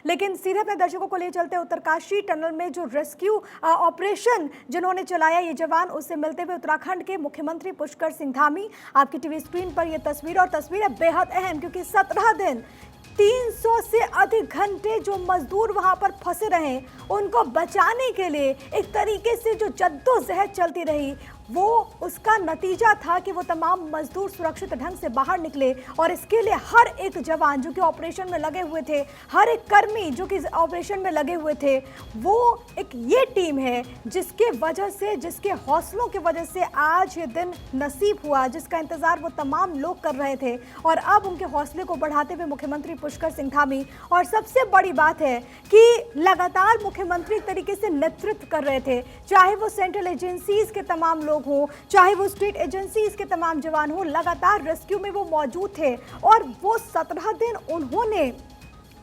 लेकिन सीधे अपने दर्शकों को ले चलते उत्तरकाशी टनल में जो रेस्क्यू ऑपरेशन जिन्होंने चलाया ये जवान, उससे मिलते हुए उत्तराखंड के मुख्यमंत्री पुष्कर सिंह धामी। आपकी टीवी स्क्रीन पर ये तस्वीर, और तस्वीरें बेहद अहम क्योंकि 17 दिन 300 से अधिक घंटे जो मजदूर वहां पर फंसे रहे, उनको बचाने के लिए एक तरीके से जो जद्दोजहद चलती रही, वो उसका नतीजा था कि वो तमाम मजदूर सुरक्षित ढंग से बाहर निकले। और इसके लिए हर एक जवान जो कि ऑपरेशन में लगे हुए थे, हर एक कर्मी जो कि ऑपरेशन में लगे हुए थे, वो एक ये टीम है जिसके वजह से, जिसके हौसलों की वजह से आज ये दिन नसीब हुआ, जिसका इंतजार वो तमाम लोग कर रहे थे। और अब उनके हौसले को बढ़ाते हुए मुख्यमंत्री पुष्कर सिंह धामी, और सबसे बड़ी बात है कि लगातार मुख्यमंत्री एक तरीके से नेतृत्व कर रहे थे, चाहे वो सेंट्रल एजेंसीज के तमाम लोग हो, चाहे वो स्टेट एजेंसीज के तमाम जवान हो, लगातार रेस्क्यू में वो मौजूद थे। और वो 17 दिन उन्होंने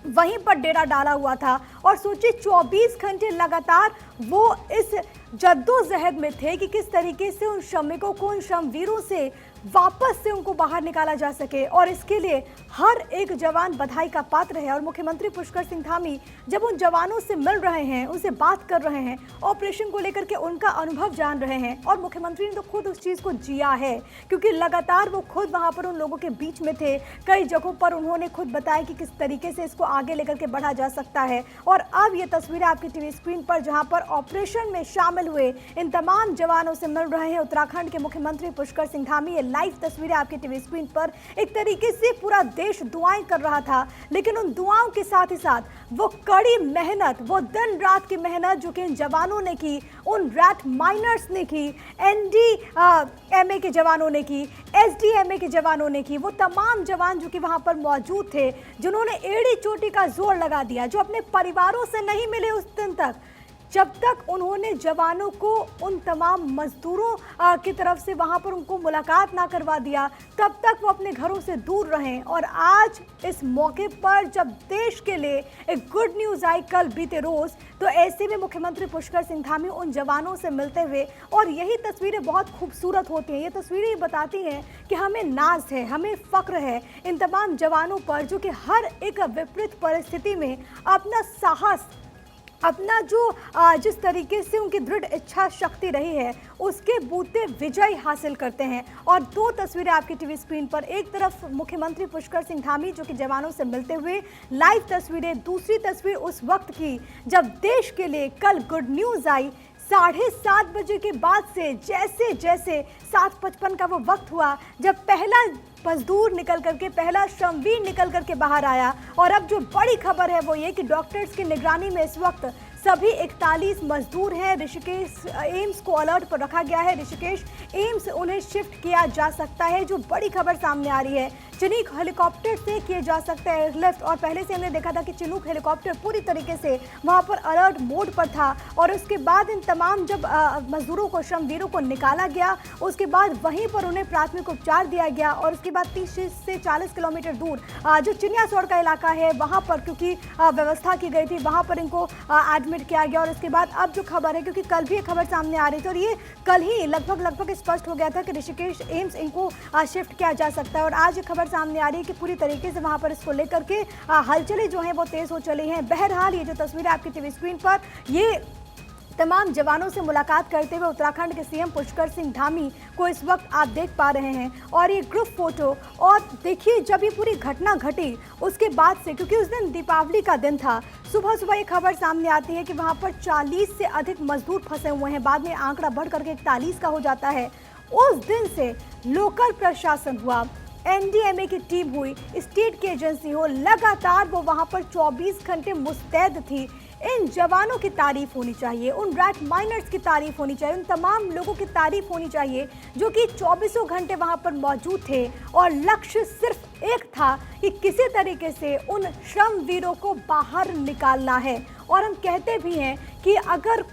वहीं पर डेरा डाला हुआ था। और सोचिए 24 घंटे लगातार वो इस जद्दोजहद में थे कि किस तरीके से उन श्रमिकों को, उन श्रमवीरों से वापस से उनको बाहर निकाला जा सके। और इसके लिए हर एक जवान बधाई का पात्र है। और मुख्यमंत्री पुष्कर सिंह धामी जब उन जवानों से मिल रहे हैं, उनसे बात कर रहे हैं, ऑपरेशन को लेकर के उनका अनुभव जान रहे हैं, और मुख्यमंत्री ने तो खुद उस चीज़ को जिया है क्योंकि लगातार वो खुद वहाँ पर उन लोगों के बीच में थे। कई जगहों पर उन्होंने खुद बताया कि किस तरीके से इसको आगे लेकर के बढ़ा जा सकता है। और अब ये तस्वीरें आपकी टीवी स्क्रीन पर, जहाँ पर ऑपरेशन में शामिल हुए इन तमाम जवानों से मिल रहे हैं उत्तराखंड के मुख्यमंत्री पुष्कर सिंह धामी। लाइव तस्वीरें आपकी टीवी स्क्रीन पर। एक तरीके से पूरा देश दुआएं कर रहा था, लेकिन उन दुआओं के साथ ही साथ वो कड़ी मेहनत, वो दिन रात की मेहनत जो कि इन जवानों ने की, उन रैट माइनर्स ने की, एनडीएमए के जवानों ने की, एसडीएमए के जवानों ने की, वो तमाम जवान जो कि वहां पर मौजूद थे, जिन्होंने एड़ी चोटी का जोर लगा दिया, जो अपने परिवारों से नहीं मिले उस दिन तक, जब तक उन्होंने जवानों को, उन तमाम मजदूरों की तरफ से वहां पर उनको मुलाकात ना करवा दिया, तब तक वो अपने घरों से दूर रहें। और आज इस मौके पर जब देश के लिए एक गुड न्यूज़ आई कल बीते रोज़, तो ऐसे में मुख्यमंत्री पुष्कर सिंह धामी उन जवानों से मिलते हुए, और यही तस्वीरें बहुत खूबसूरत होती हैं। ये तस्वीरें बताती हैं कि हमें नाज है, हमें फ़ख्र है इन तमाम जवानों पर जो कि हर एक विपरीत परिस्थिति में अपना साहस, अपना जो जिस तरीके से उनकी दृढ़ इच्छा शक्ति रही है, उसके बूते विजय हासिल करते हैं। और दो तस्वीरें आपकी टीवी स्क्रीन पर, एक तरफ मुख्यमंत्री पुष्कर सिंह धामी जो कि जवानों से मिलते हुए लाइव तस्वीरें, दूसरी तस्वीर उस वक्त की जब देश के लिए कल गुड न्यूज़ आई। 7:30 बजे के बाद से जैसे जैसे 7:55 का वो वक्त हुआ जब पहला मजदूर निकल करके, पहला श्रमवीर निकल करके बाहर आया। और अब जो बड़ी खबर है वो ये कि डॉक्टर्स की निगरानी में इस वक्त सभी 41 मजदूर हैं। ऋषिकेश एम्स को अलर्ट पर रखा गया है, ऋषिकेश एम्स उन्हें शिफ्ट किया जा सकता है। जो बड़ी खबर सामने आ रही है, चिनूक हेलीकॉप्टर से किए जा सकते हैं एयरलिफ्ट। और पहले से हमने देखा था कि चिनूक हेलीकॉप्टर पूरी तरीके से वहां पर अलर्ट मोड पर था। और उसके बाद इन तमाम जब मजदूरों को, श्रमवीरों को निकाला गया, उसके बाद वहीं पर उन्हें प्राथमिक उपचार दिया गया। और उसके बाद 30 से 40 किलोमीटर दूर जो चिनियासौड़ का इलाका है, वहाँ पर क्योंकि व्यवस्था की गई थी, वहाँ पर इनको एडमिट किया गया। और उसके बाद अब जो खबर है, क्योंकि कल भी एक खबर सामने आ रही थी और ये कल ही लगभग स्पष्ट हो गया था कि ऋषिकेश एम्स इनको शिफ्ट किया जा सकता है। और आज खबर सामने आ रही है कि पूरी तरीके से वहां पर इसको लेकर के हलचलें जो हैं वो तेज हो चली हैं। बहरहाल ये जो तस्वीर आपकी टीवी स्क्रीन पर, ये तमाम जवानों से मुलाकात करते हुए उत्तराखंड के सीएम पुष्कर सिंह धामी को इस वक्त आप देख पा रहे हैं। और ये ग्रुप फोटो, और देखिए जब ये पूरी घटना घटी उसके बाद से, क्योंकि उस दिन दीपावली का दिन था, सुबह सुबह ये खबर सामने आती है कि वहाँ पर 40 से अधिक मजदूर फंसे हुए हैं। बाद में आंकड़ा बढ़ करके 41 का हो जाता है। उस दिन से लोकल प्रशासन हुआ, एनडीएमए की टीम हुई, स्टेट की एजेंसी हो, लगातार वो वहाँ पर 24 घंटे मुस्तैद थी। इन जवानों की तारीफ होनी चाहिए, उन रैट माइनर्स की तारीफ होनी चाहिए, उन तमाम लोगों की तारीफ होनी चाहिए जो कि 24 घंटे वहां पर मौजूद थे। और लक्ष्य सिर्फ एक था कि किसी तरीके से उन श्रमवीरों को बाहर निकालना है। और हम कहते भी हैं कि अगर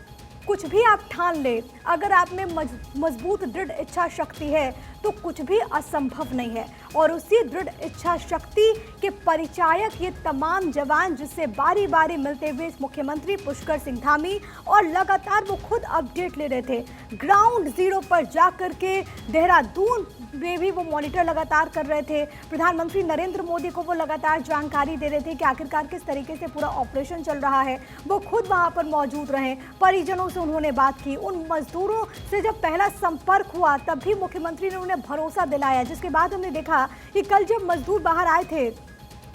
कुछ भी आप ठान ले, अगर आप में मजबूत दृढ़ इच्छा शक्ति है, तो कुछ भी असंभव नहीं है। और उसी दृढ़ इच्छा शक्ति के परिचायक ये तमाम जवान, जिससे बारी बारी मिलते हुए इस मुख्यमंत्री पुष्कर सिंह धामी, और लगातार वो खुद अपडेट ले रहे थे। ग्राउंड जीरो पर जाकर के देहरादून में भी वो मॉनिटर लगातार कर रहे थे। प्रधानमंत्री नरेंद्र मोदी को वो लगातार जानकारी दे रहे थे कि आखिरकार किस तरीके से पूरा ऑपरेशन चल रहा है। वो खुद वहां पर मौजूद रहे, परिजनों से उन्होंने बात की। उन मजदूरों से जब पहला संपर्क हुआ तब भी मुख्यमंत्री ने उन्हें भरोसा दिलाया, जिसके बाद हमने देखा कि कल जब मजदूर बाहर आए थे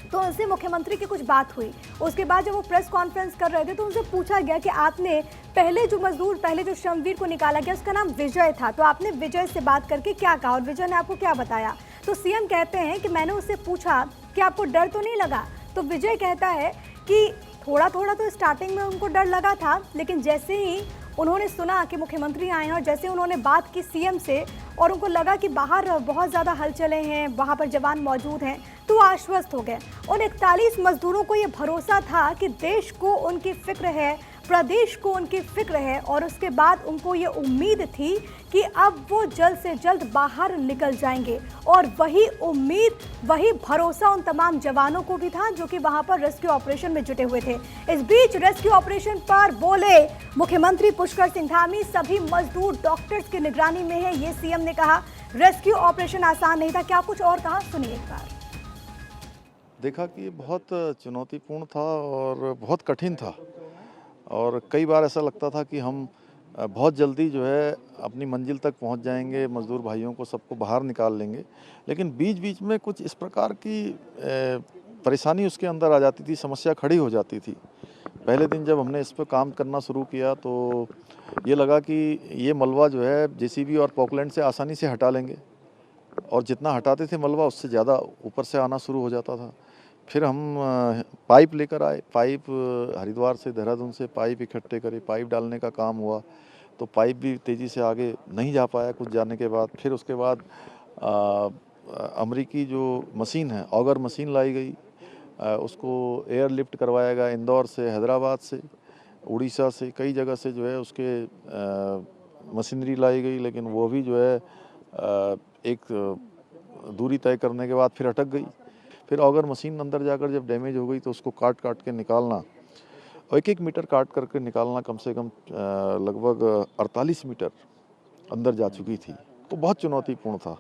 तो उनसे मुख्यमंत्री की कुछ बात हुई। उसके बाद जब वो प्रेस कॉन्फ्रेंस कर रहे थे तो उनसे पूछा गया कि आपने पहले जो श्रमवीर को निकाला गया उसका नाम विजय था, तो आपने विजय से बात करके क्या कहा और विजय ने आपको क्या बताया? तो सीएम कहते हैं कि मैंने उससे पूछा कि आपको डर तो नहीं लगा? तो विजय कहता है कि थोड़ा थोड़ा तो स्टार्टिंग में उनको डर लगा था, लेकिन जैसे ही उन्होंने सुना कि मुख्यमंत्री आए हैं और जैसे उन्होंने बात की सीएम से और उनको लगा कि बाहर बहुत ज़्यादा हलचलें हैं, वहाँ पर जवान मौजूद हैं, तो आश्वस्त हो गए। उन 41 मजदूरों को ये भरोसा था कि देश को उनकी फिक्र है, प्रदेश को उनकी फिक्र है, और उसके बाद उनको ये उम्मीद थी कि अब वो जल्द से जल्द बाहर निकल जाएंगे। और वही उम्मीद, वही भरोसा उन तमाम जवानों को भी था जो कि वहां पर रेस्क्यू ऑपरेशन में जुटे हुए थे। इस बीच रेस्क्यू ऑपरेशन पर बोले मुख्यमंत्री पुष्कर सिंह धामी, सभी मजदूर डॉक्टर्स की निगरानी में है, ये सीएम ने कहा। रेस्क्यू ऑपरेशन आसान नहीं था, क्या कुछ और कहा, सुनिए एक बार। देखा कि ये बहुत चुनौतीपूर्ण था और बहुत कठिन था, और कई बार ऐसा लगता था कि हम बहुत जल्दी जो है अपनी मंजिल तक पहुंच जाएंगे, मज़दूर भाइयों को सबको बाहर निकाल लेंगे, लेकिन बीच बीच में कुछ इस प्रकार की परेशानी उसके अंदर आ जाती थी, समस्या खड़ी हो जाती थी। पहले दिन जब हमने इस पर काम करना शुरू किया तो ये लगा कि ये मलबा जो है जेसीबी और पॉकलैंड से आसानी से हटा लेंगे, और जितना हटाते थे मलबा उससे ज़्यादा ऊपर से आना शुरू हो जाता था। फिर हम पाइप लेकर आए, पाइप हरिद्वार से, देहरादून से पाइप इकट्ठे करे, पाइप डालने का काम हुआ, तो पाइप भी तेज़ी से आगे नहीं जा पाया कुछ जाने के बाद। फिर उसके बाद अमरीकी जो मशीन है, ऑगर मशीन लाई गई, उसको एयर लिफ्ट करवाया गया इंदौर से, हैदराबाद से, उड़ीसा से, कई जगह से जो है उसके मशीनरी लाई गई, लेकिन वो भी जो है एक दूरी तय करने के बाद फिर अटक गई। फिर ऑगर मशीन अंदर जाकर जब डैमेज हो गई तो उसको काट काट के निकालना, और 1-1 मीटर काट करके निकालना, कम से कम लगभग 48 मीटर अंदर जा चुकी थी, तो बहुत चुनौतीपूर्ण था।